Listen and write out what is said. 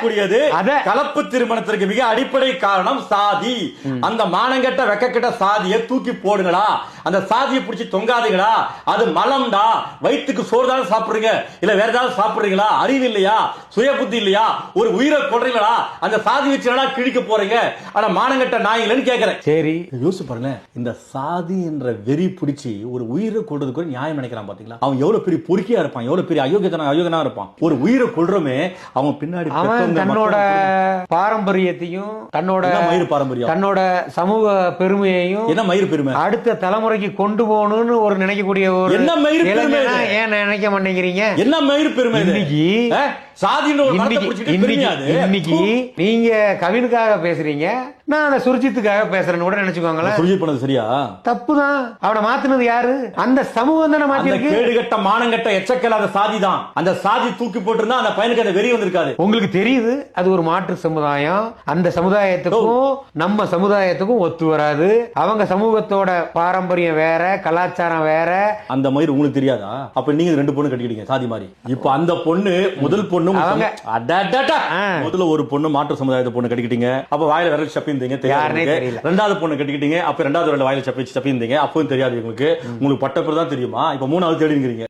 சொல்லக்கூடியது கலப்பு திருமணத்திற்கு மிக அடிப்படை காரணம் சாதி. அந்த மானங்கெட்ட வெக்கக்கெட்ட சாதியை தூக்கி போடுங்களா, அந்த சாதியை பிடிச்சி தொங்காதீங்களா. அது மலம்டா, வயிற்றுக்கு சோறு தான் சாப்பிடுறீங்க, இல்ல வேற ஏதாவது சாப்பிடுறீங்களா? அறிவு இல்லையா, சுய புத்தி இல்லையா? ஒரு உயிரை கொள்றீங்களா? அந்த சாதி வச்சு கிழிக்க போறீங்க. ஆனா மானங்கெட்ட நாய்களன்னு கேக்குறேன். சரி, யோசிச்சு பாருங்க, இந்த சாதி என்ற வெறி பிடிச்சி ஒரு உயிரை கொள்றதுக்கு ஒரு நியாயம் நினைக்கிறான் பாத்தீங்களா? அவன் எவ்வளவு பெரிய பொறுக்கியா இருப்பான், எவ்வளவு பெரிய அயோக்கியனா இருப்பான். ஒரு உயிரை கொள்றமே அவன் பின்னாடி தன்னோட பாரம்பரியத்தையும் தன்னோட சமூக பெருமையையும் என்ன மயிர் பெருமை அடுத்த தலைமுறைக்கு கொண்டு போகணும்னு ஒரு நினைக்கக்கூடிய ஒரு என்ன மயிர் பெருமை? ஏன் நினைக்க மாட்டேங்கிறீங்க? என்ன மயிர் பெருமை? இன்னைக்கு நீங்க கவினுக்காக பேசுறீங்க, நான் அந்த சுர்ஜித்துக்காக பேசுறேன்னு கூட நினைச்சுக்கோங்களேன். சுர்ஜித் பண்ணது சரியா? தப்புதான். அவனை மாத்தினது யாரு? அந்த சமூகம் தானே மாத்திருக்கு. கேடுகட்ட மானங்கட்ட எச்சக்கலாத சாதி தான். அந்த சாதி தூக்கி போட்டிருந்தா அந்த பையனுக்கு அந்த வெறி வந்திருக்காது. உங்களுக்கு தெரியுது, அது ஒரு மாற்று சமுதாயம். அந்த சமுதாயத்துக்கும் நம்ம சமுதாயத்துக்கும் ஒத்து வராது. அவங்க சமூகத்தோட பாரம்பரியம் வேற, கலாச்சாரம் வேற. அந்த மாதிரி உங்களுக்கு தெரியாதா? அப்ப நீங்க 2 பொண்ணு கட்டிக்கிட்டீங்க சாதி மாதிரி. இப்ப அந்த பொண்ணு முதல் பொண்ணு முதல்ல ஒரு பொண்ணு மாற்று சமுதாயத்தை பொண்ணு கட்டிக்கிட்டீங்க. அப்ப வாயில விரல் சப்பிந்தீங்க, தெரியாது. ரெண்டாவது பொண்ணு கட்டிக்கிட்டீங்க, அப்ப ரெண்டாவது வாயில சப்பி இருந்தீங்க, அப்பவும் தெரியாது உங்களுக்கு. உங்களுக்கு பட்ட பிறகு தான் தெரியுமா? இப்ப 3வது தேடிங்கிறீங்க.